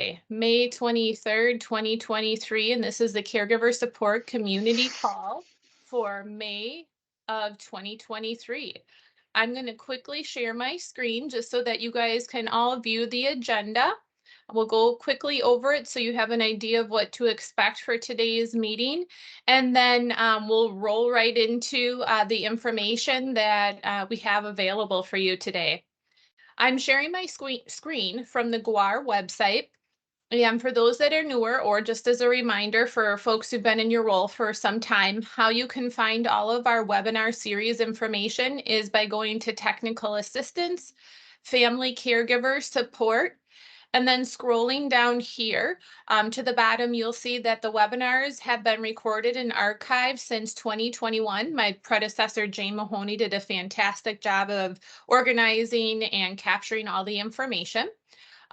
Tuesday, May 23rd, 2023, and this is the Caregiver Support Community Call for May of 2023. I'm going to quickly share my screen just so that you guys can all view the agenda. We'll go quickly over it so you have an idea of what to expect for today's meeting. And then we'll roll right into the information that we have available for you today. I'm sharing my screen from the GWAR website. And for those that are newer, or just as a reminder for folks who've been in your role for some time, how you can find all of our webinar series information is by going to technical assistance, family caregiver support, and then scrolling down here to the bottom, you'll see that the webinars have been recorded and archived since 2021. My predecessor, Jane Mahoney, did a fantastic job of organizing and capturing all the information.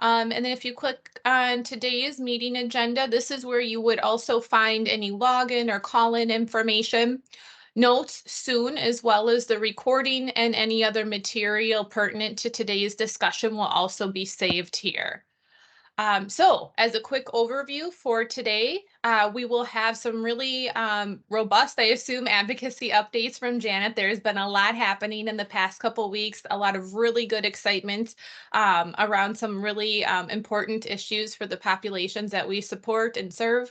And then if you click on today's meeting agenda, this is where you would also find any login or call-in information, notes soon, as well as the recording and any other material pertinent to today's discussion will also be saved here. So as a quick overview for today, we will have some really robust, I assume, advocacy updates from Janet. There's been a lot happening in the past couple of weeks, a lot of really good excitement around some really important issues for the populations that we support and serve.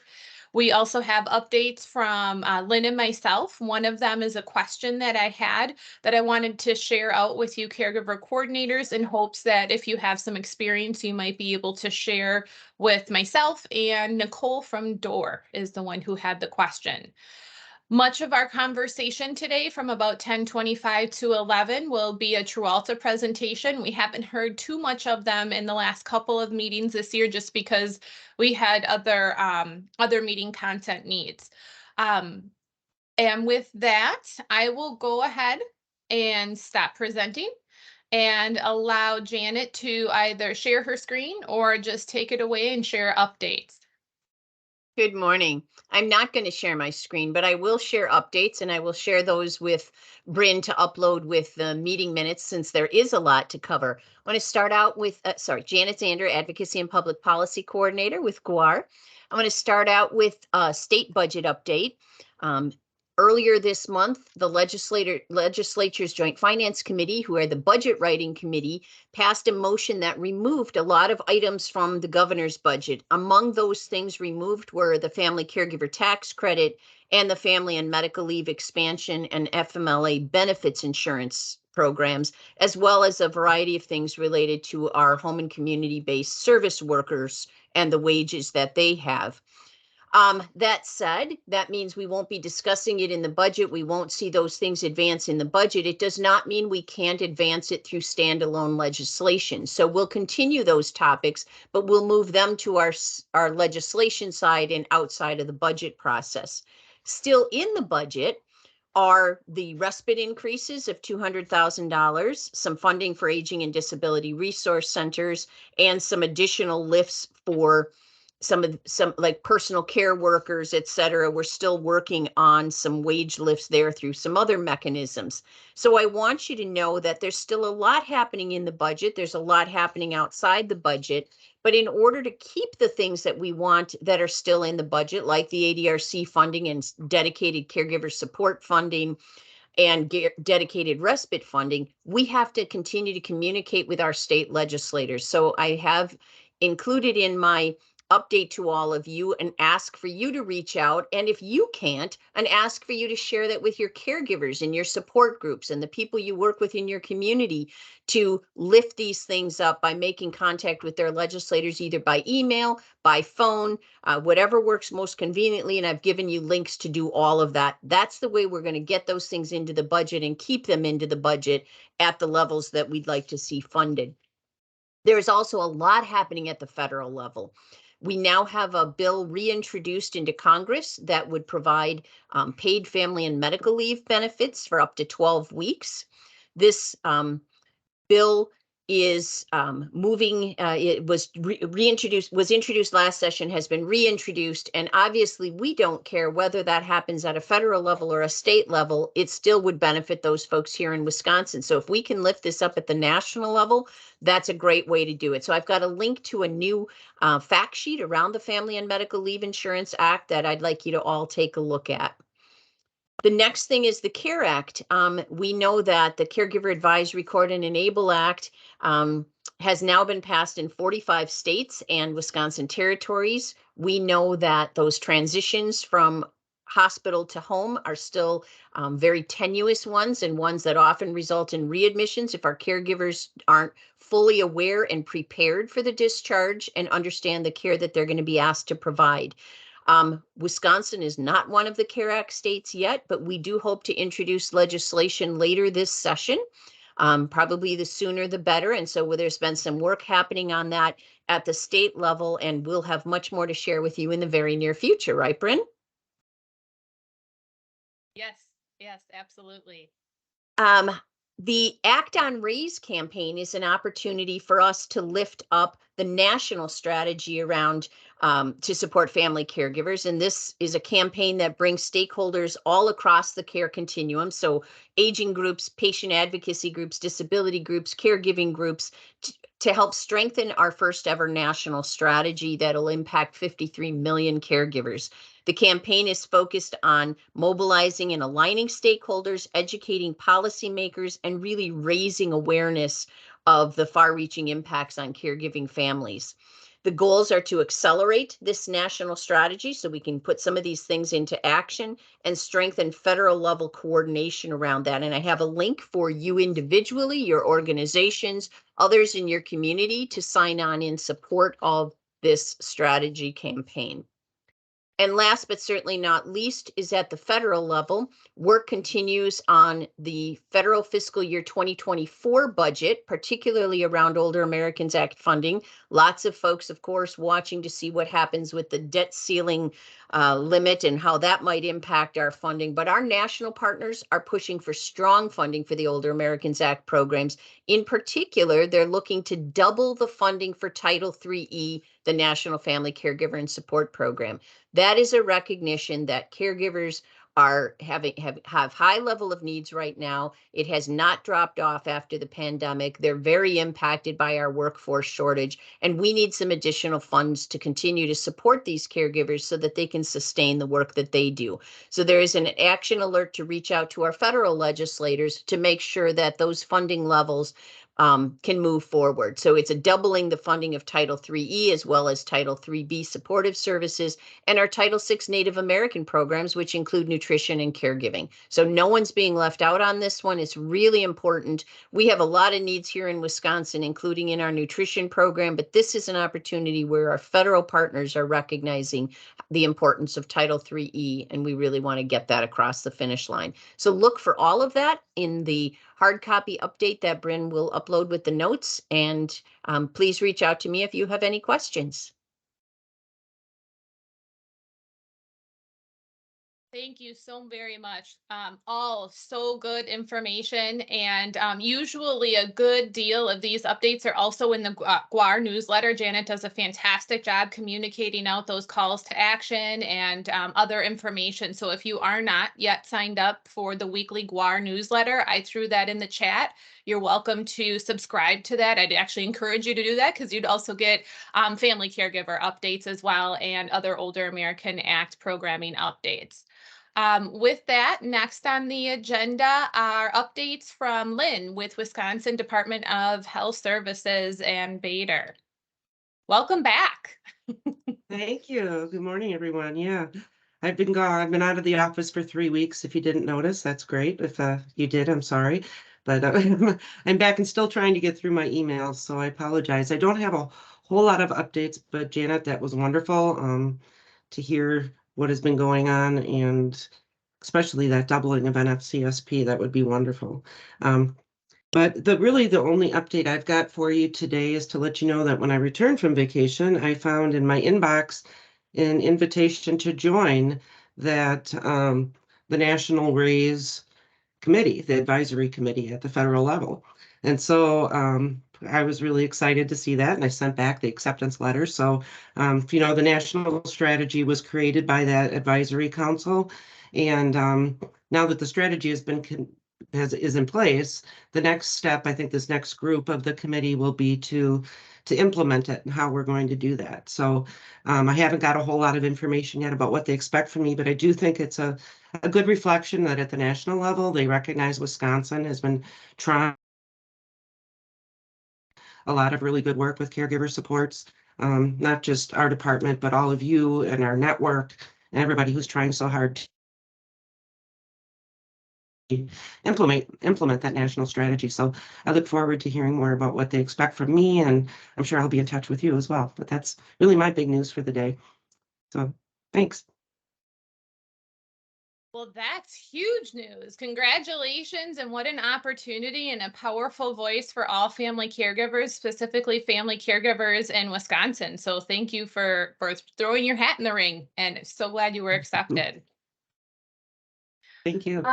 We also have updates from Lynn and myself. One of them is a question that I had that I wanted to share out with you caregiver coordinators in hopes that if you have some experience, you might be able to share with myself. And Nicole from DOOR is the one who had the question. Much of our conversation today from about 10:25 to 11 will be a Trualta presentation. We haven't heard too much of them in the last couple of meetings this year just because we had other meeting content needs. And with that, I will go ahead and stop presenting and allow Janet to either share her screen or just take it away and share updates. Good morning. I'm not going to share my screen, but I will share updates, and I will share those with Bryn to upload with the meeting minutes since there is a lot to cover. I want to start out with, Janet Zander, Advocacy and Public Policy Coordinator with GWAR. I want to start out with a state budget update. Earlier this month, the legislature's Joint Finance Committee, who are the budget writing committee, passed a motion that removed a lot of items from the governor's budget. Among those things removed were the family caregiver tax credit and the family and medical leave expansion and FMLA benefits insurance programs, as well as a variety of things related to our home and community-based service workers and the wages that they have. That said, that means we won't be discussing it in the budget. We won't see those things advance in the budget. It does not mean we can't advance it through standalone legislation. So we'll continue those topics, but we'll move them to our legislation side and outside of the budget process. Still in the budget are the respite increases of $200,000, some funding for aging and disability resource centers, and some additional lifts for some like personal care workers, et cetera. We're still working on some wage lifts there through some other mechanisms. So I want you to know that there's still a lot happening in the budget. There's a lot happening outside the budget. But in order to keep the things that we want that are still in the budget, like the ADRC funding and dedicated caregiver support funding and dedicated respite funding, we have to continue to communicate with our state legislators. So I have included in my update to all of you and ask for you to reach out. And if you can't, and ask for you to share that with your caregivers and your support groups and the people you work with in your community to lift these things up by making contact with their legislators, either by email, by phone, whatever works most conveniently. And I've given you links to do all of that. That's the way we're going to get those things into the budget and keep them into the budget at the levels that we'd like to see funded. There is also a lot happening at the federal level. We now have a bill reintroduced into Congress that would provide paid family and medical leave benefits for up to 12 weeks. This bill is moving. It was introduced last session, has been reintroduced, and obviously we don't care whether that happens at a federal level or a state level. It still would benefit those folks here in Wisconsin. So if we can lift this up at the national level, that's a great way to do it. So I've got a link to a new fact sheet around the Family and Medical Leave Insurance Act that I'd like you to all take a look at. The next thing is the CARE Act. We know that the Caregiver Advisory Court and Enable Act has now been passed in 45 states and Wisconsin territories. We know that those transitions from hospital to home are still very tenuous ones, and ones that often result in readmissions if our caregivers aren't fully aware and prepared for the discharge and understand the care that they're going to be asked to provide. Wisconsin is not one of the CARE Act states yet, but we do hope to introduce legislation later this session. Probably the sooner the better. And so there's been some work happening on that at the state level, and we'll have much more to share with you in the very near future, right, Bryn? Yes, absolutely. The Act on Raise campaign is an opportunity for us to lift up the national strategy around to support family caregivers. And this is a campaign that brings stakeholders all across the care continuum. So aging groups, patient advocacy groups, disability groups, caregiving groups, to help strengthen our first ever national strategy that'll impact 53 million caregivers. The campaign is focused on mobilizing and aligning stakeholders, educating policymakers, and really raising awareness of the far-reaching impacts on caregiving families. The goals are to accelerate this national strategy so we can put some of these things into action and strengthen federal level coordination around that. And I have a link for you individually, your organizations, others in your community to sign on in support of this strategy campaign. And last but certainly not least is at the federal level. Work continues on the federal fiscal year 2024 budget, particularly around Older Americans Act funding. Lots of folks, of course, watching to see what happens with the debt ceiling limit and how that might impact our funding. But our national partners are pushing for strong funding for the Older Americans Act programs. In particular, they're looking to double the funding for Title III-E, the National Family Caregiver and Support Program. That is a recognition that caregivers are have high level of needs right now. It has not dropped off after the pandemic. They're very impacted by our workforce shortage, and we need some additional funds to continue to support these caregivers so that they can sustain the work that they do. So there is an action alert to reach out to our federal legislators to make sure that those funding levels can move forward. So it's a doubling the funding of Title III-E as well as Title III-B supportive services and our Title VI Native American programs, which include nutrition and caregiving. So no one's being left out on this one. It's really important. We have a lot of needs here in Wisconsin, including in our nutrition program, but this is an opportunity where our federal partners are recognizing the importance of Title III-E, and we really want to get that across the finish line. So look for all of that in the hard copy update that Bryn will upload with the notes, and please reach out to me if you have any questions. Thank you so very much. All so good information, and usually a good deal of these updates are also in the GWAR newsletter. Janet does a fantastic job communicating out those calls to action and other information. So if you are not yet signed up for the weekly GWAR newsletter, I threw that in the chat. You're welcome to subscribe to that. I'd actually encourage you to do that because you'd also get family caregiver updates as well and other Older American Act programming updates. With that, next on the agenda are updates from Lynn with Wisconsin Department of Health Services and Bader. Welcome back. Thank you. Good morning, everyone. Yeah, I've been gone. I've been out of the office for 3 weeks. If you didn't notice, that's great. If you did, I'm sorry. But I'm back and still trying to get through my emails, so I apologize. I don't have a whole lot of updates, but Janet, that was wonderful to hear what has been going on, and especially that doubling of NFCSP. That would be wonderful. But the only update I've got for you today is to let you know that when I returned from vacation, I found in my inbox an invitation to join that the National Raise Committee, the advisory committee at the federal level. And so I was really excited to see that, and I sent back the acceptance letter. So, the national strategy was created by that advisory council, and now that the strategy has been is in place, the next step, I think, this next group of the committee will be to implement it and how we're going to do that. So, I haven't got a whole lot of information yet about what they expect from me, but I do think it's a good reflection that at the national level, they recognize Wisconsin has been trying a lot of really good work with caregiver supports, not just our department, but all of you and our network and everybody who's trying so hard to implement that national strategy. So I look forward to hearing more about what they expect from me, and I'm sure I'll be in touch with you as well. But that's really my big news for the day. So thanks. Well, that's huge news. Congratulations, and what an opportunity and a powerful voice for all family caregivers, specifically family caregivers in Wisconsin. So thank you for throwing your hat in the ring, and so glad you were accepted. Thank you.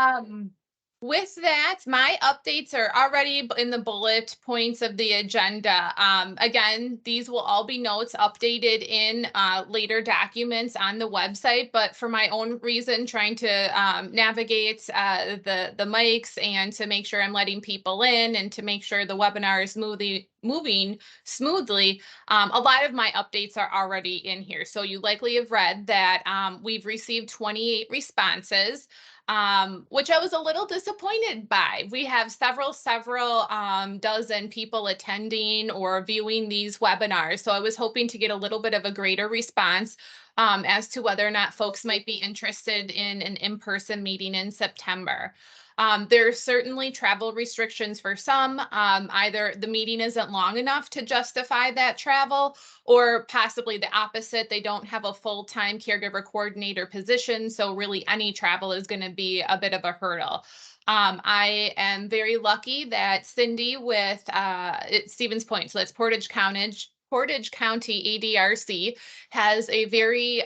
With that, my updates are already in the bullet points of the agenda. Again, these will all be notes updated in later documents on the website, but for my own reason, trying to navigate the mics and to make sure I'm letting people in and to make sure the webinar is moving smoothly, a lot of my updates are already in here. So you likely have read that we've received 28 responses. Which I was a little disappointed by. We have several dozen people attending or viewing these webinars. So I was hoping to get a little bit of a greater response as to whether or not folks might be interested in an in-person meeting in September. There are certainly travel restrictions for some. Either the meeting isn't long enough to justify that travel, or possibly the opposite. They don't have a full-time caregiver coordinator position, so really any travel is going to be a bit of a hurdle. I am very lucky that Cindy with Stevens Point, so that's Portage County ADRC, has a very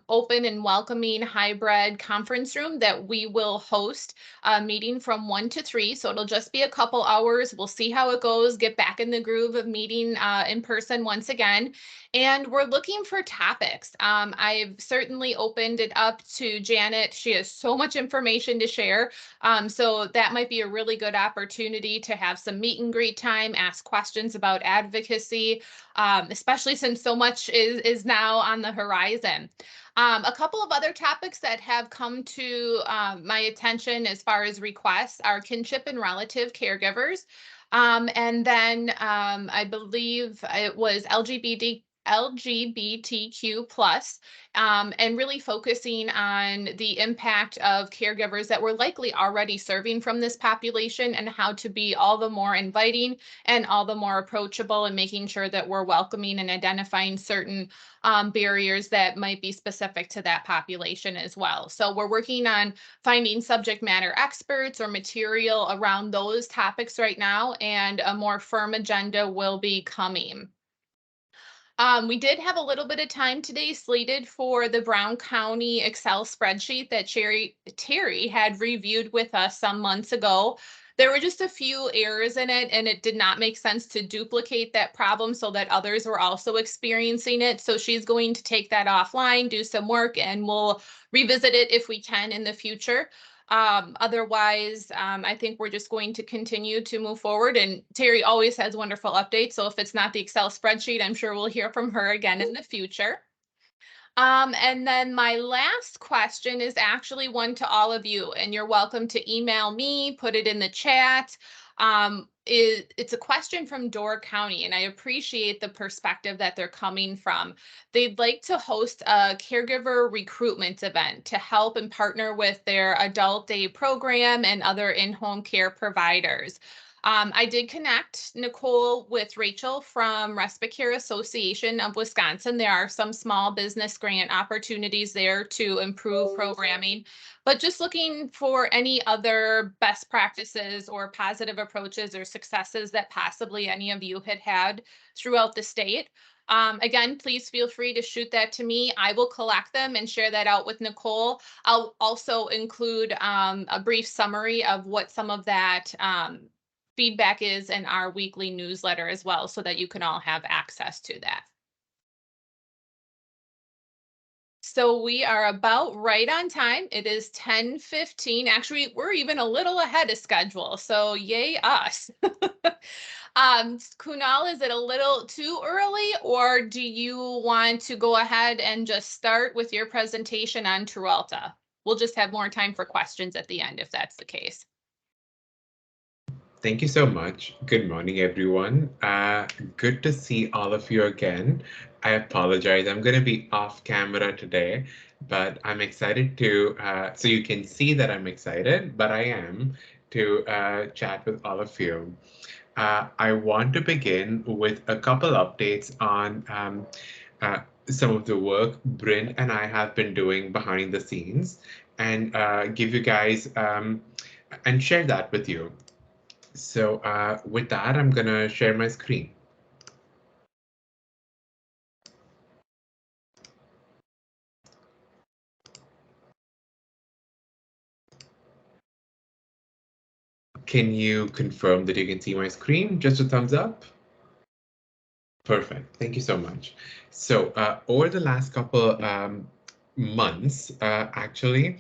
open and welcoming hybrid conference room that we will host a meeting from 1 to 3. So it'll just be a couple hours. We'll see how it goes, get back in the groove of meeting in person once again. And we're looking for topics. I've certainly opened it up to Janet. She has so much information to share. So that might be a really good opportunity to have some meet and greet time, ask questions about advocacy, especially since so much is now on the horizon. A couple of other topics that have come to my attention as far as requests are kinship and relative caregivers. And then I believe it was LGBTQ plus, and really focusing on the impact of caregivers that we're likely already serving from this population and how to be all the more inviting and all the more approachable, and making sure that we're welcoming and identifying certain barriers that might be specific to that population as well. So we're working on finding subject matter experts or material around those topics right now, and a more firm agenda will be coming. We did have a little bit of time today slated for the Brown County Excel spreadsheet that Terry had reviewed with us some months ago. There were just a few errors in it, and it did not make sense to duplicate that problem so that others were also experiencing it. So she's going to take that offline, do some work, and we'll revisit it if we can in the future. Otherwise, I think we're just going to continue to move forward, and Terry always has wonderful updates. So if it's not the Excel spreadsheet, I'm sure we'll hear from her again in the future. And then my last question is actually one to all of you, and you're welcome to email me, put it in the chat. It's a question from Door County, and I appreciate the perspective that they're coming from. They'd like to host a caregiver recruitment event to help and partner with their adult day program and other in-home care providers. I did connect Nicole with Rachel from Respite Care Association of Wisconsin. There are some small business grant opportunities there to improve programming, but just looking for any other best practices or positive approaches or successes that possibly any of you had throughout the state. Again, please feel free to shoot that to me. I will collect them and share that out with Nicole. I'll also include a brief summary of what some of that feedback is in our weekly newsletter as well, so that you can all have access to that. So we are about right on time. It is 10:15. Actually, we're even a little ahead of schedule. So yay us. Kunal, is it a little too early, or do you want to go ahead and just start with your presentation on Trulta? We'll just have more time for questions at the end if that's the case. Thank you so much. Good morning, everyone. Good to see all of you again. I apologize. I'm going to be off camera today, but I'm excited to, so you can see that I'm excited, but I am to chat with all of you. I want to begin with a couple updates on some of the work Bryn and I have been doing behind the scenes and give you guys and share that with you. So with that, I'm going to share my screen. Can you confirm that you can see my screen? Just a thumbs up. Perfect. Thank you so much. So over the last couple months, actually,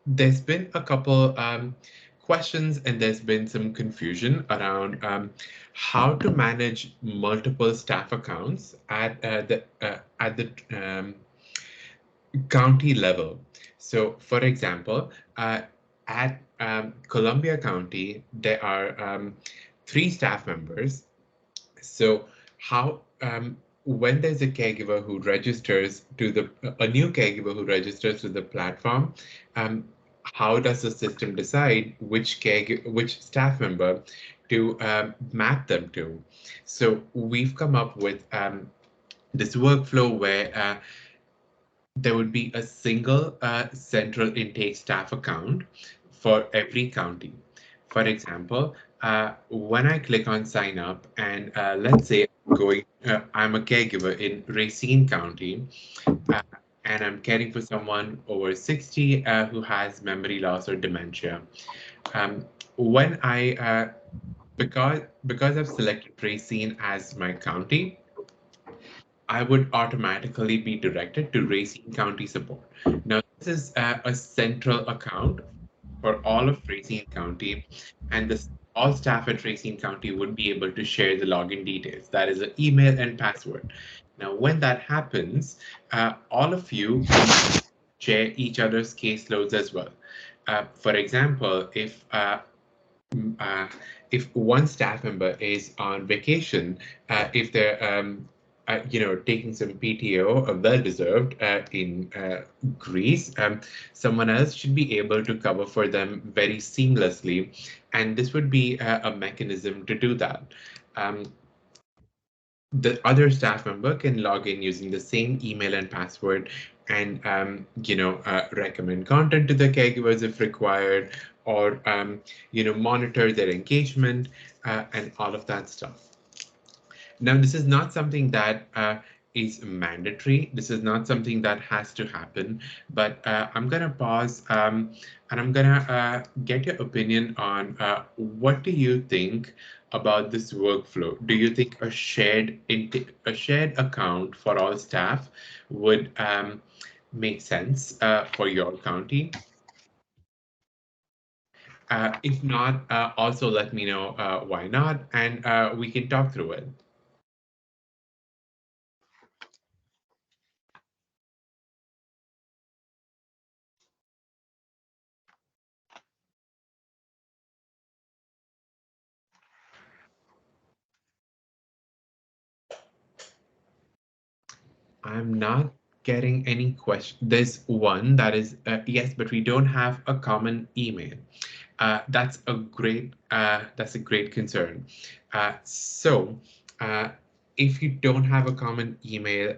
there's been a couple questions and there's been some confusion around how to manage multiple staff accounts at the county level. So, for example, at Columbia County, there are 3 staff members. So, how when there's a caregiver who registers to a new caregiver who registers to the platform, how does the system decide which staff member to map them to? So we've come up with this workflow where there would be a single central intake staff account for every county. For example, when I click on sign up and let's say I'm a caregiver in Racine County and I'm caring for someone over 60 who has memory loss or dementia. When because I've selected Racine as my county, I would automatically be directed to Racine County support. Now, this is a central account for all of Racine County, and all staff at Racine County would be able to share the login details. That is an email and password. Now, when that happens, all of you can share each other's caseloads as well. For example, if one staff member is on vacation, if they're taking some PTO, well-deserved in Greece, someone else should be able to cover for them very seamlessly, and this would be a mechanism to do that. The other staff member can log in using the same email and password and recommend content to the caregivers if required, or monitor their engagement and all of that stuff. Now, this is not something that is mandatory. This is not something that has to happen, but I'm going to pause and I'm going to get your opinion on what do you think about this workflow? Do you think a shared account for all staff would make sense for your county? If not, also let me know why not, and we can talk through it. I'm not getting any question. There's one that is yes, but we don't have a common email. That's a great concern. So if you don't have a common email,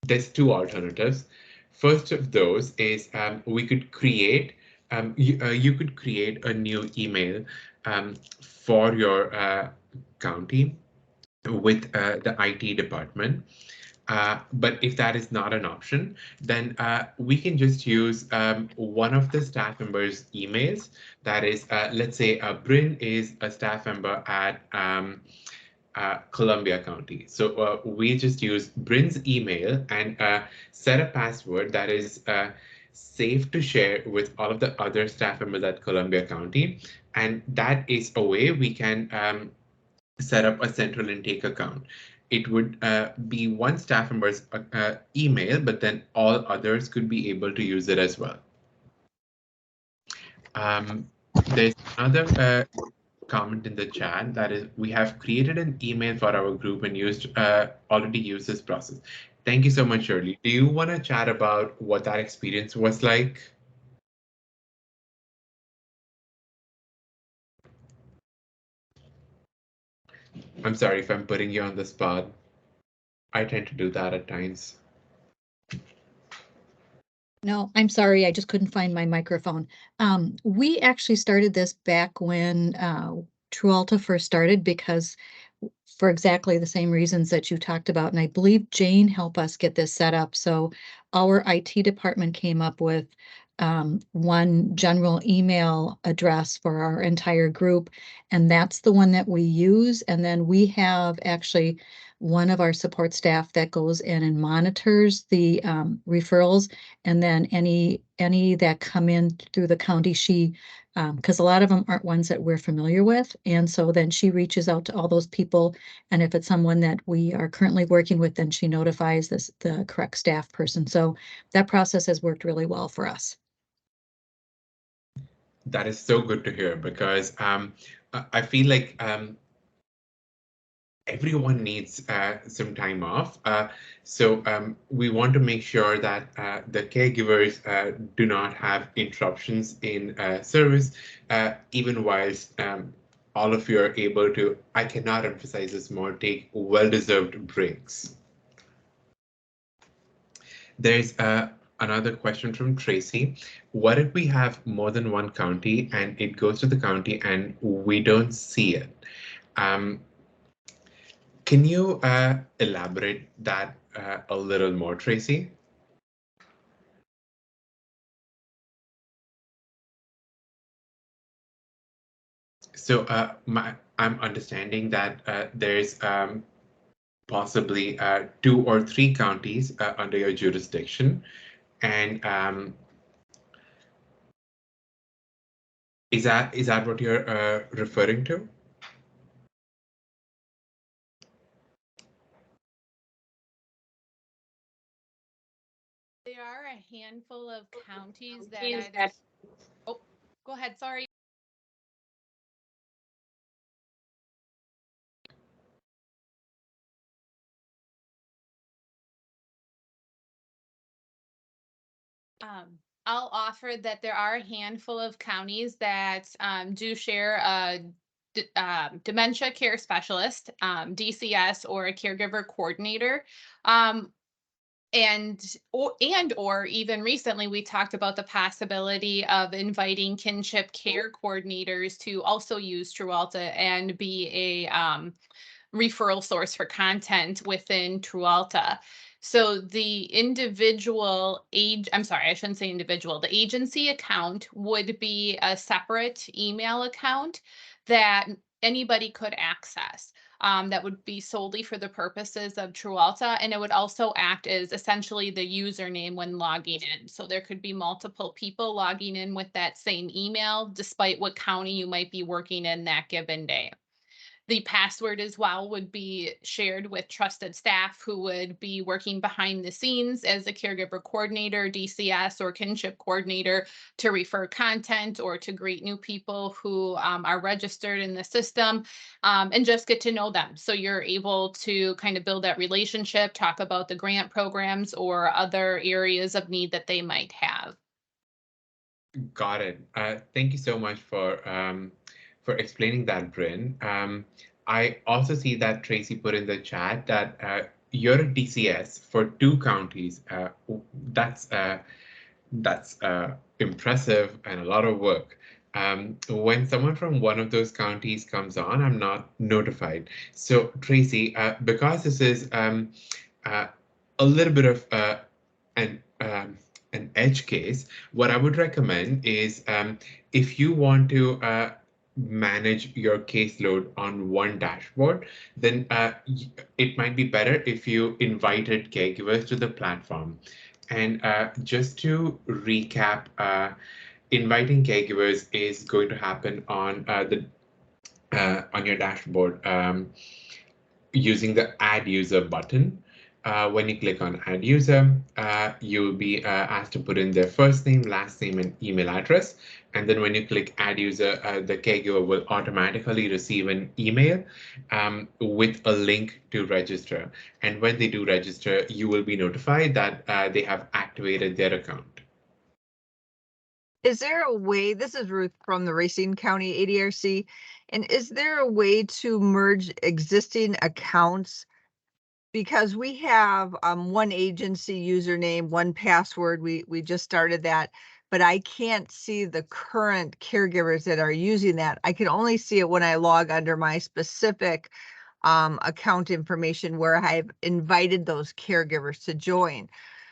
there's 2 alternatives. First of those is we could create you could create a new email for your county with the IT department. But if that is not an option, then we can just use one of the staff members' emails. That is, let's say Bryn is a staff member at Columbia County. So we just use Bryn's email and set a password that is safe to share with all of the other staff members at Columbia County. And that is a way we can set up a central intake account. It would be one staff member's email, but then all others could be able to use it as well. There's another comment in the chat that is, we have created an email for our group and already used this process. Thank you so much, Shirley. Do you want to chat about what that experience was like? I'm sorry if I'm putting you on the spot. I tend to do that at times. No, I'm sorry, I just couldn't find my microphone. We actually started this back when TruAlta first started because for exactly the same reasons that you talked about. And I believe Jane helped us get this set up. So our IT department came up with one general email address for our entire group. And that's the one that we use. And then we have actually one of our support staff that goes in and monitors the referrals. And then any that come in through the county, she because a lot of them aren't ones that we're familiar with. And so then she reaches out to all those people. And if it's someone that we are currently working with, then she notifies the correct staff person. So that process has worked really well for us. That is so good to hear, because I feel like everyone needs some time off. So we want to make sure that the caregivers do not have interruptions in service, even whilst all of you are able to, I cannot emphasize this more, take well-deserved breaks. There's another question from Tracy. What if we have more than one county and it goes to the county and we don't see it? Can you elaborate that a little more, Tracy? So I'm understanding that there's possibly 2 or 3 counties under your jurisdiction, and is that what you're referring to? There are a handful of counties that either... Oh, go ahead, sorry. I'll offer that there are a handful of counties that do share a dementia care specialist, DCS, or a caregiver coordinator. Or even recently, we talked about the possibility of inviting kinship care coordinators to also use TruAlta and be a referral source for content within TruAlta. So the individual I'm sorry, I shouldn't say individual. The agency account would be a separate email account that anybody could access. That would be solely for the purposes of TruAlta, and it would also act as essentially the username when logging in. So there could be multiple people logging in with that same email, despite what county you might be working in that given day. The password as well would be shared with trusted staff who would be working behind the scenes as a caregiver coordinator, DCS, or kinship coordinator to refer content or to greet new people who are registered in the system, and just get to know them. So you're able to kind of build that relationship, talk about the grant programs or other areas of need that they might have. Got it. Thank you so much for explaining that, Bryn. I also see that Tracy put in the chat that you're a DCS for 2 counties. That's impressive and a lot of work. When someone from one of those counties comes on, I'm not notified. So Tracy, because this is a little bit of an edge case, what I would recommend is if you want to manage your caseload on one dashboard, then it might be better if you invited caregivers to the platform. And just to recap, inviting caregivers is going to happen on on your dashboard using the Add User button. When you click on Add User, you'll be asked to put in their first name, last name, and email address. And then when you click Add User, the caregiver will automatically receive an email with a link to register. And when they do register, you will be notified that they have activated their account. Is there a way, this is Ruth from the Racine County ADRC, and is there a way to merge existing accounts? Because we have one agency username, one password, we just started that, but I can't see the current caregivers that are using that. I can only see it when I log under my specific account information where I've invited those caregivers to join.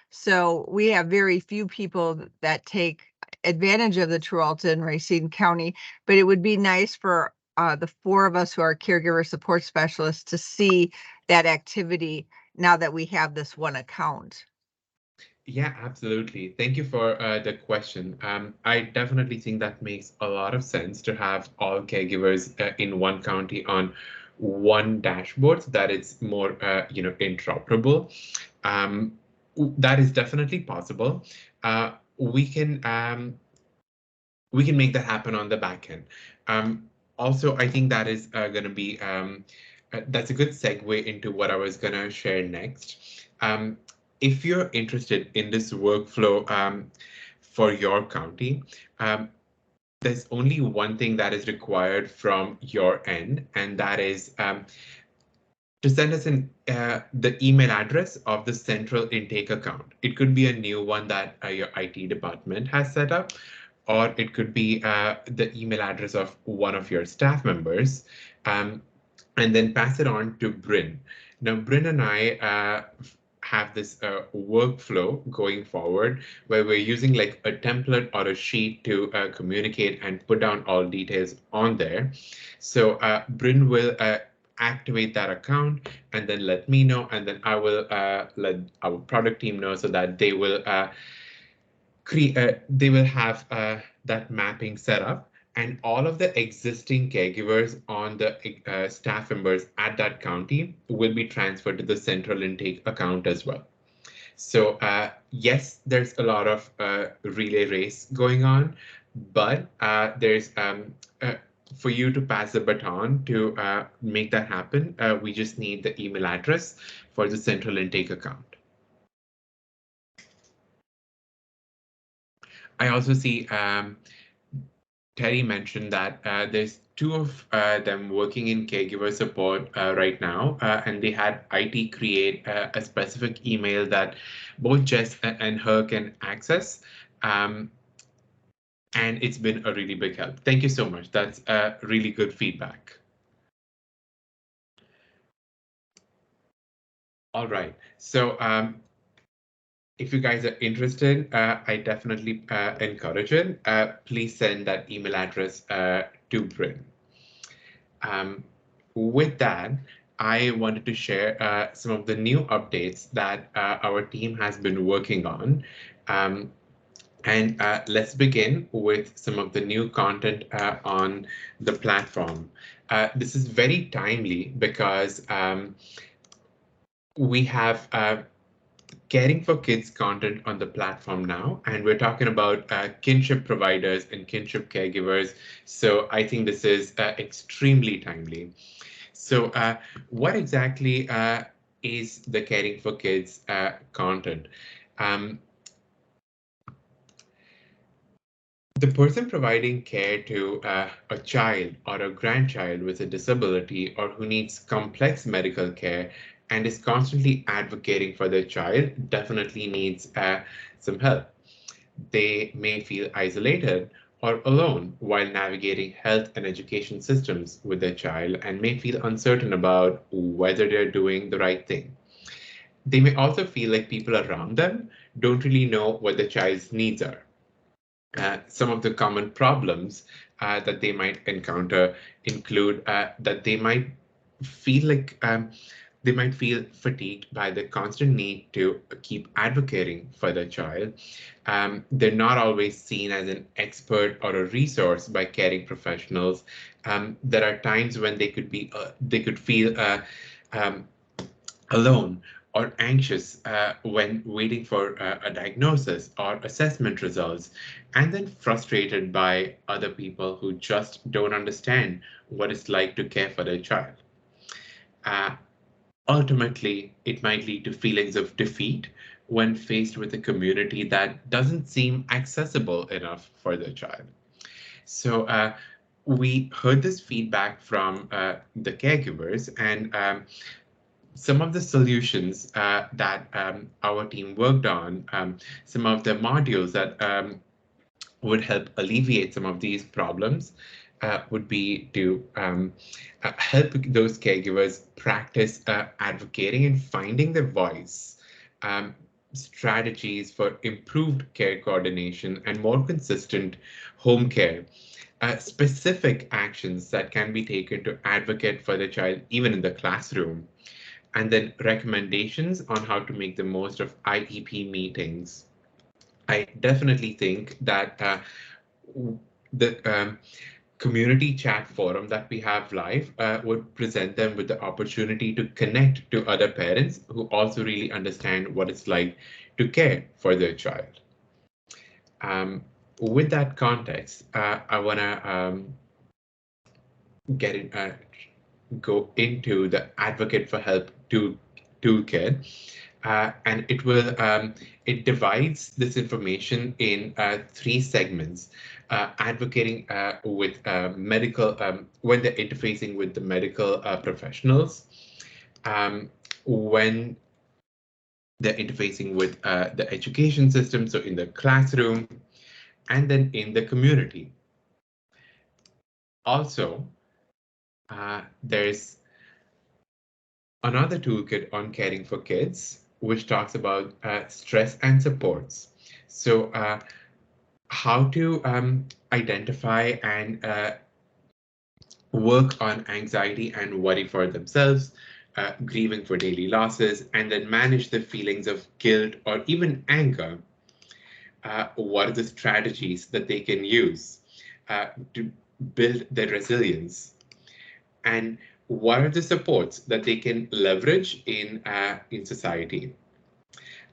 So we have very few people that take advantage of the True and Racine County, but it would be nice for the four of us who are caregiver support specialists to see that activity now that we have this one account. Yeah, absolutely. Thank you for the question. I definitely think that makes a lot of sense to have all caregivers in one county on one dashboard so that it's more, interoperable. That is definitely possible. We can make that happen on the back end. Also, I think that is going to be that's a good segue into what I was going to share next. If you're interested in this workflow for your county, there's only one thing that is required from your end, and that is to send us the email address of the central intake account. It could be a new one that your IT department has set up, or it could be the email address of one of your staff members, and then pass it on to Bryn. Now, Bryn and I have this workflow going forward where we're using like a template or a sheet to communicate and put down all details on there. So Bryn will activate that account and then let me know, and then I will let our product team know so that they will have that mapping set up, and all of the existing caregivers on the staff members at that county will be transferred to the central intake account as well. So yes, there's a lot of relay race going on, but there's for you to pass the baton to make that happen, we just need the email address for the central intake account. I also see Terry mentioned that there's two of them working in caregiver support right now, and they had IT create a specific email that both Jess and her can access. And it's been a really big help. Thank you so much. That's really good feedback. All right. So if you guys are interested, I definitely encourage it. Please send that email address to Bryn. With that, I wanted to share some of the new updates that our team has been working on. And let's begin with some of the new content on the platform. This is very timely because we have Caring for Kids content on the platform now, and we're talking about kinship providers and kinship caregivers. So I think this is extremely timely. So what exactly is the Caring for Kids content? The person providing care to a child or a grandchild with a disability or who needs complex medical care and is constantly advocating for their child definitely needs some help. They may feel isolated or alone while navigating health and education systems with their child and may feel uncertain about whether they're doing the right thing. They may also feel like people around them don't really know what the child's needs are. Some of the common problems that they might encounter include that they might feel like they might feel fatigued by the constant need to keep advocating for their child. They're not always seen as an expert or a resource by caring professionals. There are times when they could feel um, alone or anxious when waiting for a diagnosis or assessment results, and then frustrated by other people who just don't understand what it's like to care for their child. Uh, Ultimately, it might lead to feelings of defeat when faced with a community that doesn't seem accessible enough for their child. So we heard this feedback from the caregivers, and some of the solutions that our team worked on, some of the modules that would help alleviate some of these problems would be to help those caregivers practice advocating and finding their voice, strategies for improved care coordination and more consistent home care, specific actions that can be taken to advocate for the child even in the classroom, and then recommendations on how to make the most of IEP meetings. I definitely think that the community chat forum that we have live would present them with the opportunity to connect to other parents who also really understand what it's like to care for their child. With that context, I want to get in, go into the Advocate for Help toolkit, and it divides this information in 3 segments. Advocating with medical when they're interfacing with the medical professionals, when they're interfacing with the education system, so in the classroom, and then in the community. Also, there's another toolkit on caring for kids, which talks about stress and supports. So how to identify and work on anxiety and worry for themselves, grieving for daily losses, and then manage the feelings of guilt or even anger. What are the strategies that they can use to build their resilience? And what are the supports that they can leverage in society?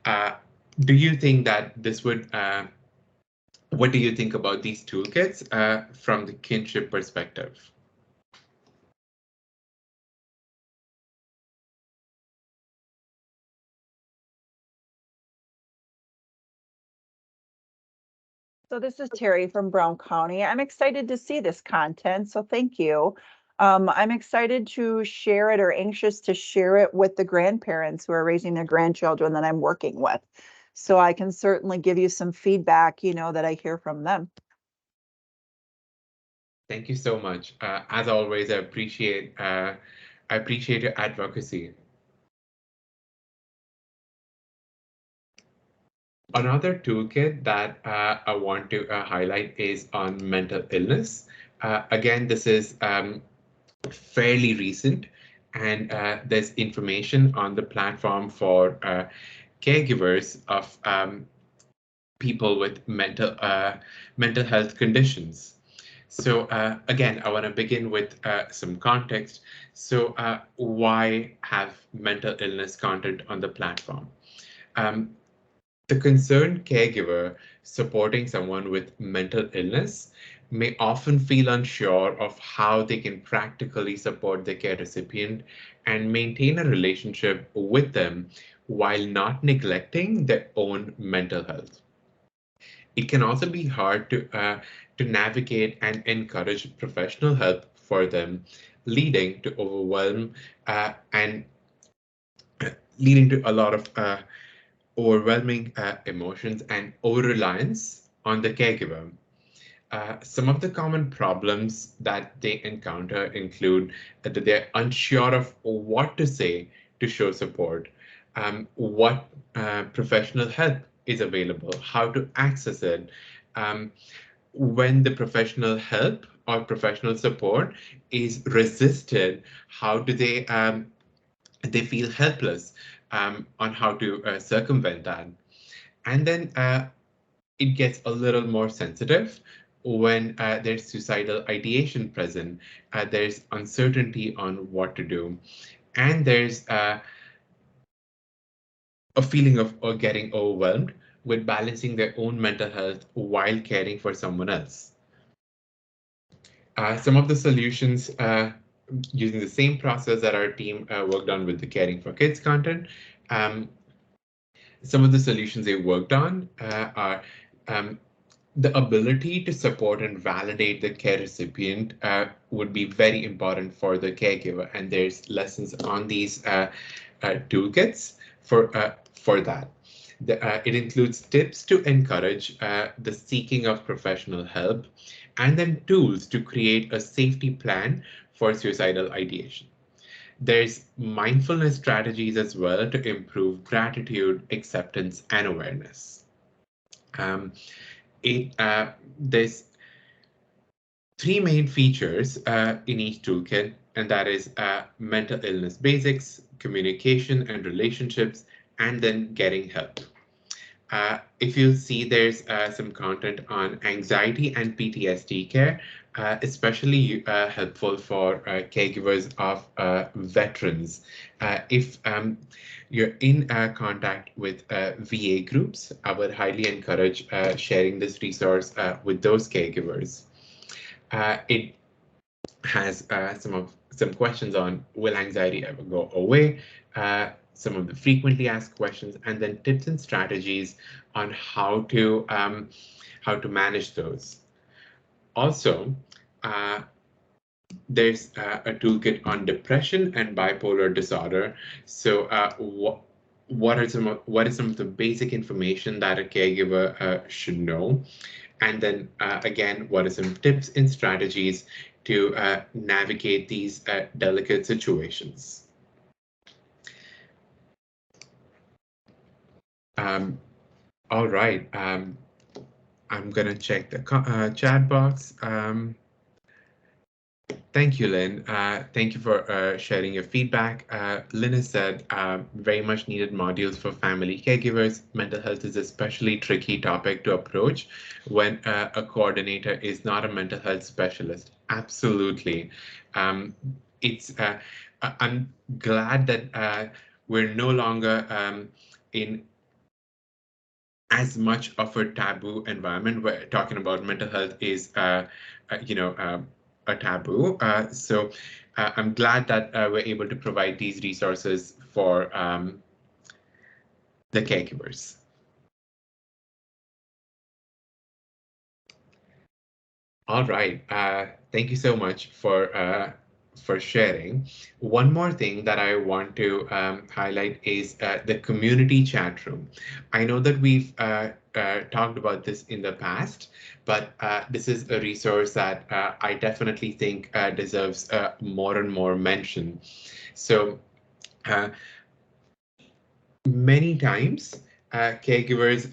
Do you think that this would, what do you think about these toolkits from the kinship perspective? So this is Terry from Brown County. I'm excited to see this content, so thank you. I'm excited to share it or anxious to share it with the grandparents who are raising their grandchildren that I'm working with. So I can certainly give you some feedback, that I hear from them. Thank you so much. As always, I appreciate your advocacy. Another toolkit that I want to highlight is on mental illness. Again, this is fairly recent, and there's information on the platform for caregivers of people with mental health conditions. So again, I want to begin with some context. So why have mental illness content on the platform? The concerned caregiver supporting someone with mental illness may often feel unsure of how they can practically support the care recipient and maintain a relationship with them while not neglecting their own mental health. It can also be hard to navigate and encourage professional help for them, leading to overwhelm and leading to a lot of overwhelming emotions and over-reliance on the caregiver. Some of the common problems that they encounter include that they're unsure of what to say to show support. what professional help is available, how to access it. When the professional help or professional support is resisted, how do they feel helpless on how to circumvent that? And then it gets a little more sensitive when there's suicidal ideation present, there's uncertainty on what to do, and there's a feeling of getting overwhelmed with balancing their own mental health while caring for someone else. Some of the solutions using the same process that our team worked on with the Caring for Kids content. Some of the solutions they worked on are the ability to support and validate the care recipient would be very important for the caregiver, and there's lessons on these toolkits for that. It includes tips to encourage the seeking of professional help, and then tools to create a safety plan for suicidal ideation. There's mindfulness strategies as well to improve gratitude, acceptance, and awareness. There's three main features in each toolkit, and that is mental illness basics, communication and relationships, and then getting help. If you see, there's some content on anxiety and PTSD care, especially helpful for caregivers of veterans. If you're in contact with VA groups, I would highly encourage sharing this resource with those caregivers. It has some questions on, will anxiety ever go away? Some of the frequently asked questions, and then tips and strategies on how to manage those. Also, there's a toolkit on depression and bipolar disorder. So what is some of the basic information that a caregiver should know? And then again, what are some tips and strategies to navigate these delicate situations? All right, I'm gonna check the chat box. Thank you, Lynn. Thank you for sharing your feedback. Lynn has said very much needed modules for family caregivers. Mental health is a especially tricky topic to approach when a coordinator is not a mental health specialist. Absolutely. I'm glad that we're no longer in as much of a taboo environment where talking about mental health is, a taboo. So I'm glad that we're able to provide these resources for the caregivers. All right. Thank you so much for sharing. One more thing that I want to highlight is the community chat room. I know that we've talked about this in the past, but this is a resource that I definitely think deserves more and more mention. So many times caregivers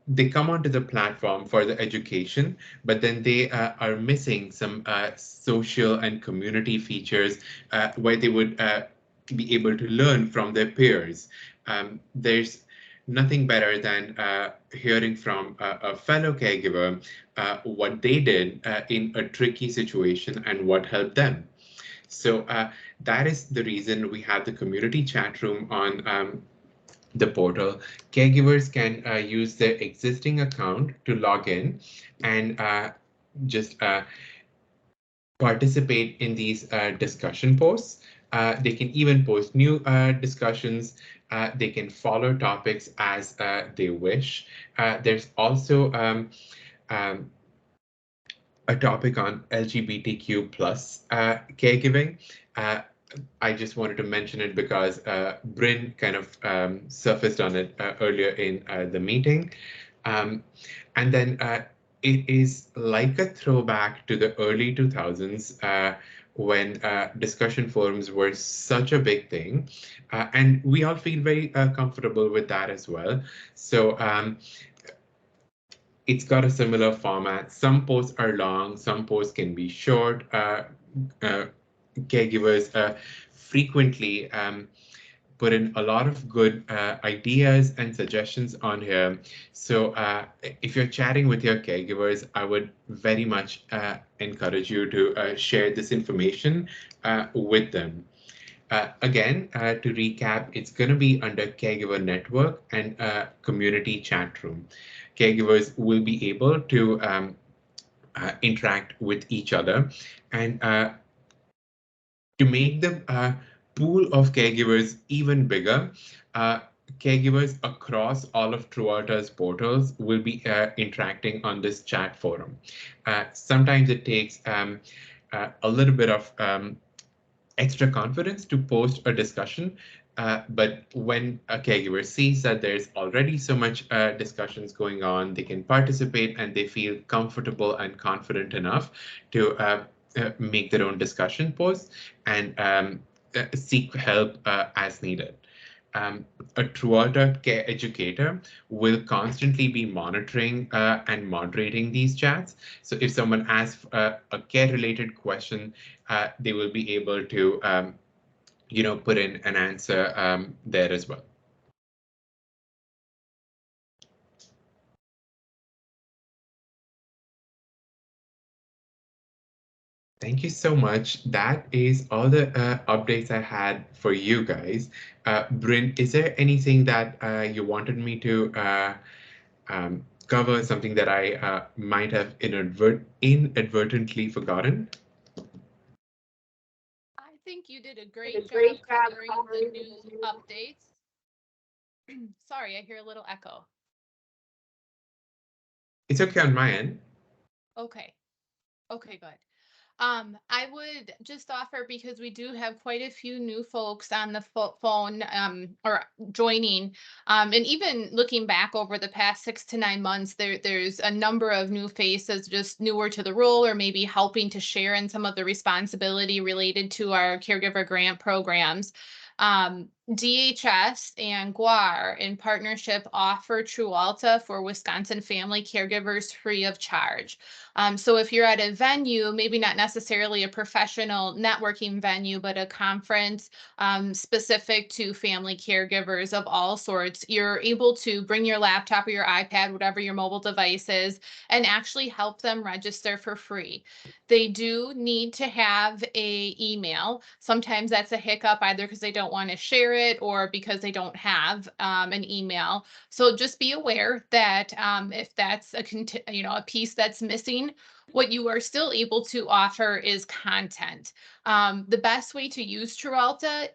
they come onto the platform for the education, but then they are missing some social and community features where they would be able to learn from their peers. There's nothing better than hearing from a fellow caregiver what they did in a tricky situation and what helped them. So that is the reason we have the community chat room on the portal. Caregivers can use their existing account to log in and just participate in these discussion posts. They can even post new discussions. They can follow topics as they wish. There's also a topic on LGBTQ plus caregiving. I just wanted to mention it because Bryn kind of surfaced on it earlier in the meeting. And then it is like a throwback to the early 2000s when discussion forums were such a big thing, and we all feel very comfortable with that as well. So it's got a similar format. Some posts are long, some posts can be short. Caregivers frequently put in a lot of good ideas and suggestions on here. So if you're chatting with your caregivers, I would very much encourage you to share this information with them. Again, to recap, it's going to be under Caregiver Network and Community Chat Room. Caregivers will be able to interact with each other, and to make the pool of caregivers even bigger, caregivers across all of Trualta's portals will be interacting on this chat forum. Sometimes it takes a little bit of extra confidence to post a discussion, but when a caregiver sees that there's already so much discussions going on, they can participate and they feel comfortable and confident enough to make their own discussion posts and seek help as needed. A Trualta care educator will constantly be monitoring and moderating these chats. So if someone asks a care-related question, they will be able to, put in an answer there as well. Thank you so much. That is all the updates I had for you guys. Bryn, is there anything that you wanted me to cover, something that I might have inadvertently forgotten? I think you did a great job covering the new updates. Sorry, I hear a little echo. It's okay on my end. Okay. Okay, good. I would just offer, because we do have quite a few new folks on the phone or joining, and even looking back over the past 6 to 9 months, there's a number of new faces just newer to the role, or maybe helping to share in some of the responsibility related to our caregiver grant programs. DHS and GUAR in partnership offer Trualta for Wisconsin family caregivers free of charge. So if you're at a venue, maybe not necessarily a professional networking venue, but a conference specific to family caregivers of all sorts, you're able to bring your laptop or your iPad, whatever your mobile device is, and actually help them register for free. They do need to have a email. Sometimes that's a hiccup, either because they don't want to share it or because they don't have an email. So just be aware that if that's a piece that's missing, what you are still able to offer is content. The best way to use Trualta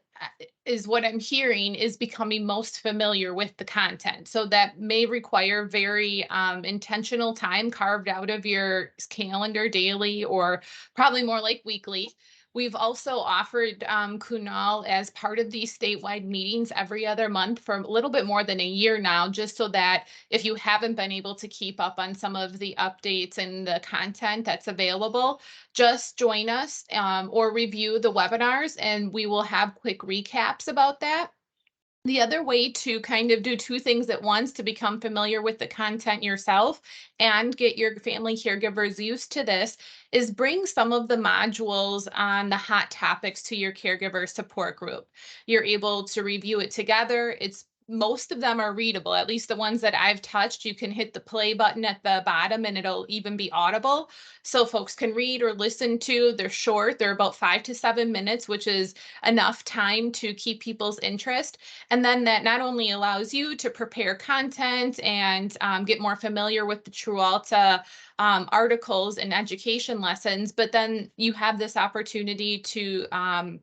is, what I'm hearing, is becoming most familiar with the content. So that may require very intentional time carved out of your calendar daily, or probably more like weekly. We've also offered Kunal as part of these statewide meetings every other month for a little bit more than a year now, just so that if you haven't been able to keep up on some of the updates and the content that's available, just join us or review the webinars, and we will have quick recaps about that. The other way to kind of do two things at once, to become familiar with the content yourself and get your family caregivers used to this, is bring some of the modules on the hot topics to your caregiver support group. You're able to review it together. Most of them are readable, at least the ones that I've touched. You can hit the play button at the bottom and it'll even be audible. So folks can read or listen to. They're short. They're about 5 to 7 minutes, which is enough time to keep people's interest. And then that not only allows you to prepare content and get more familiar with the Trualta articles and education lessons, but then you have this opportunity to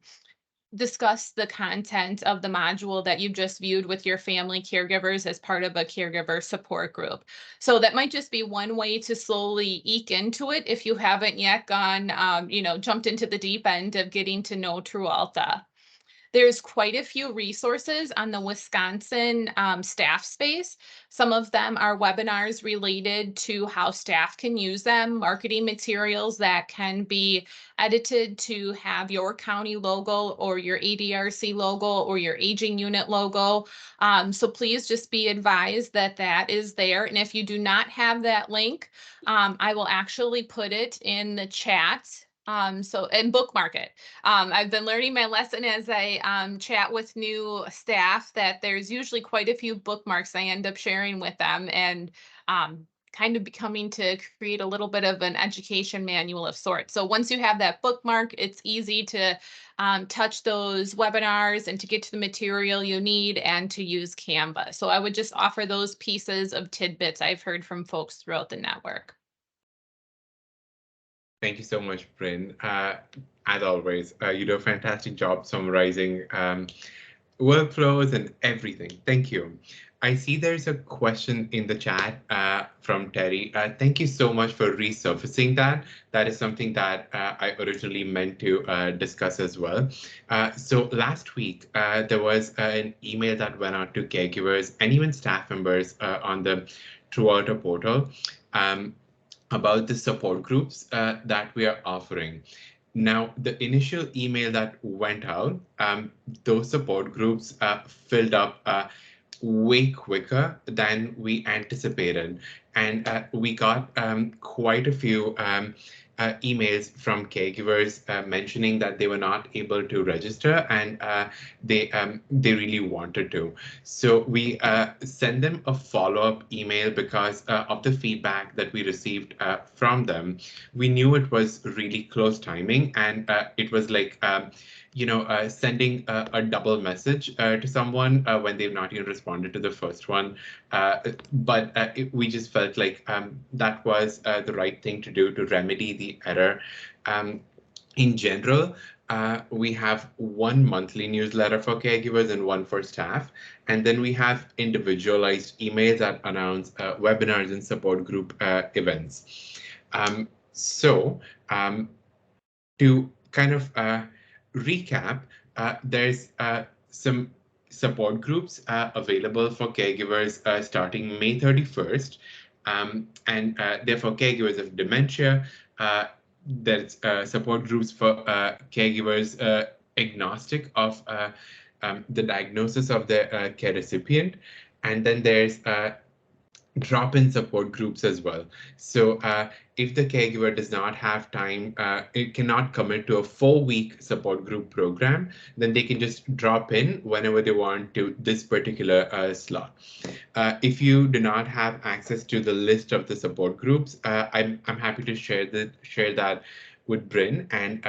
discuss the content of the module that you just viewed with your family caregivers as part of a caregiver support group. So that might just be one way to slowly eke into it if you haven't yet gone, jumped into the deep end of getting to know Trualta. There's quite a few resources on the Wisconsin staff space. Some of them are webinars related to how staff can use them, marketing materials that can be edited to have your county logo or your ADRC logo or your aging unit logo. So please just be advised that that is there. And if you do not have that link, I will actually put it in the chat. And bookmark it. I've been learning my lesson as I chat with new staff that there's usually quite a few bookmarks I end up sharing with them, and kind of becoming to create a little bit of an education manual of sorts. So once you have that bookmark, it's easy to touch those webinars and to get to the material you need and to use Canva. So I would just offer those pieces of tidbits I've heard from folks throughout the network. Thank you so much, Bryn. As always, you do a fantastic job summarizing workflows and everything. Thank you. I see there's a question in the chat from Terry. Thank you so much for resurfacing that. That is something that I originally meant to discuss as well. So last week, there was an email that went out to caregivers and even staff members on the Statewide portal about the support groups that we are offering. Now, the initial email that went out, those support groups filled up way quicker than we anticipated. And we got quite a few emails from caregivers mentioning that they were not able to register, and they really wanted to. So we sent them a follow-up email because of the feedback that we received from them. We knew it was really close timing, and it was like sending a double message to someone when they've not even responded to the first one. But we just felt like that was the right thing to do to remedy the error. In general, we have one monthly newsletter for caregivers and one for staff. And then we have individualized emails that announce webinars and support group events. To kind of recap, there's some support groups available for caregivers starting May 31st, and they're for caregivers of dementia. There's support groups for caregivers agnostic of the diagnosis of the care recipient, and then there's drop-in support groups as well. So if the caregiver does not have time, it cannot commit to a 4-week support group program, then they can just drop in whenever they want to this particular slot. If you do not have access to the list of the support groups, I'm happy to share that with Bryn, and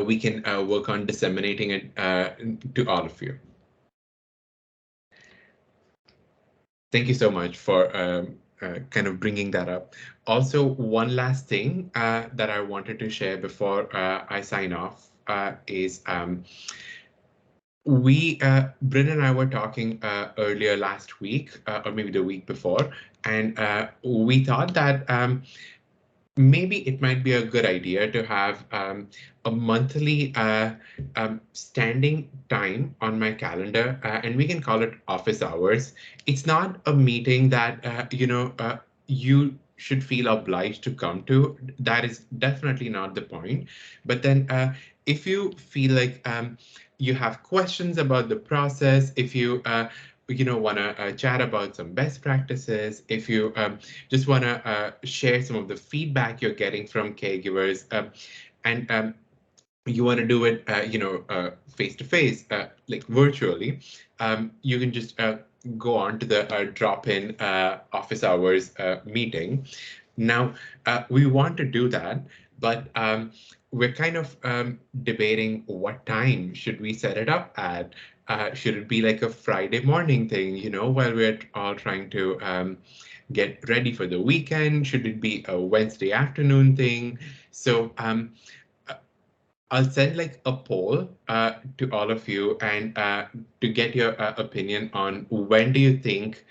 we can work on disseminating it to all of you. Thank you so much for kind of bringing that up. Also, one last thing that I wanted to share before I sign off is Bryn and I were talking earlier last week, or maybe the week before, and we thought that maybe it might be a good idea to have a monthly standing time on my calendar, and we can call it office hours. It's not a meeting that you should feel obliged to come to. That is definitely not the point. But then if you feel like you have questions about the process, if you want to chat about some best practices, if you just want to share some of the feedback you're getting from caregivers, and you want to do it, face-to-face, like virtually, you can just go on to the drop-in office hours meeting. Now, we want to do that, but we're kind of debating what time should we set it up at. Should it be like a Friday morning thing, while we're all trying to get ready for the weekend? Should it be a Wednesday afternoon thing? So I'll send like a poll to all of you, and to get your opinion on when do you think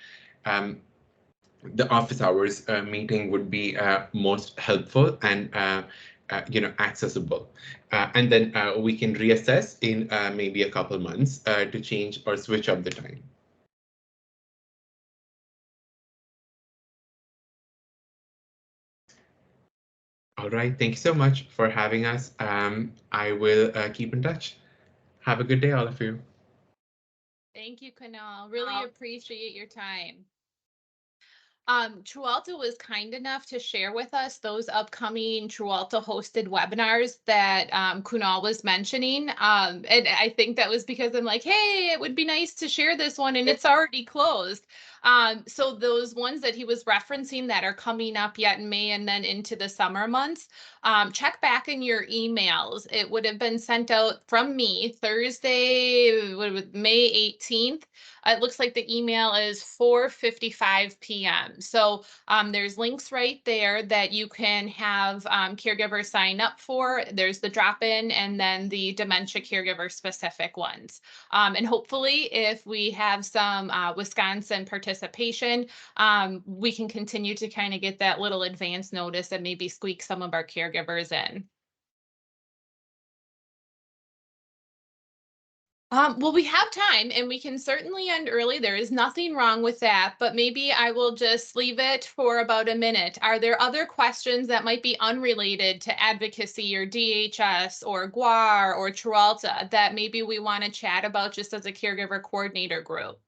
the office hours meeting would be most helpful, and accessible. And then we can reassess in maybe a couple months to change or switch up the time. All right, thank you so much for having us. I will keep in touch. Have a good day, all of you. Thank you, Kunal. Really appreciate your time. Trualta was kind enough to share with us those upcoming Trualta hosted webinars that Kunal was mentioning. And I think that was because I'm like, hey, it would be nice to share this one, and it's already closed. So those ones that he was referencing that are coming up yet in May and then into the summer months, check back in your emails. It would have been sent out from me Thursday, May 18th. It looks like the email is 4:55 p.m. So there's links right there that you can have caregivers sign up for. There's the drop-in and then the dementia caregiver specific ones. And hopefully if we have some Wisconsin participation, we can continue to kind of get that little advance notice and maybe squeak some of our caregivers in. Well, we have time and we can certainly end early. There is nothing wrong with that, but maybe I will just leave it for about a minute. Are there other questions that might be unrelated to advocacy or DHS or GWAR or Trualta that maybe we want to chat about just as a caregiver coordinator group?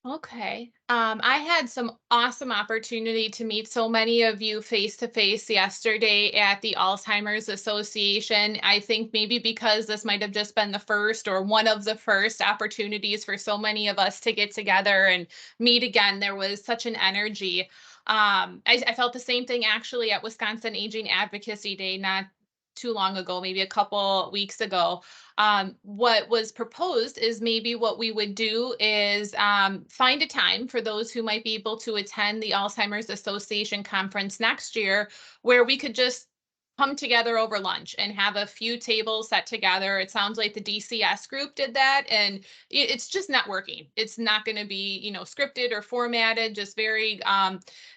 Okay. I had some awesome opportunity to meet so many of you face to face yesterday at the Alzheimer's Association. I think maybe because this might have just been the first or one of the first opportunities for so many of us to get together and meet again. There was such an energy. I felt the same thing actually at Wisconsin Aging Advocacy Day, not too long ago, maybe a couple weeks ago. What was proposed is maybe what we would do is find a time for those who might be able to attend the Alzheimer's Association conference next year, where we could just come together over lunch and have a few tables set together. It sounds like the DCS group did that, and it's just networking. It's not going to be, scripted or formatted, just very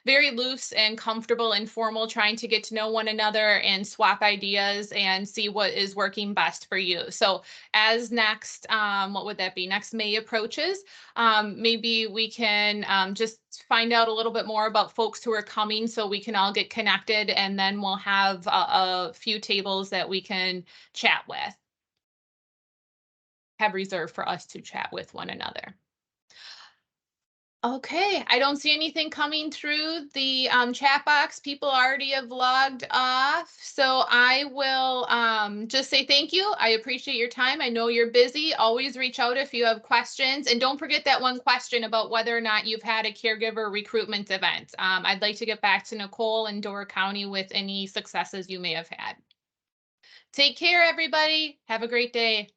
loose and comfortable, informal, trying to get to know one another and swap ideas and see what is working best for you. So as next, what would that be? Next May approaches, maybe we can just find out a little bit more about folks who are coming so we can all get connected, and then we'll have a few tables that we can chat with, have reserved for us to chat with one another. Okay, I don't see anything coming through the chat box. People already have logged off. So I will just say thank you. I appreciate your time. I know you're busy. Always reach out if you have questions. And don't forget that one question about whether or not you've had a caregiver recruitment event. I'd like to get back to Nicole and Door County with any successes you may have had. Take care, everybody. Have a great day.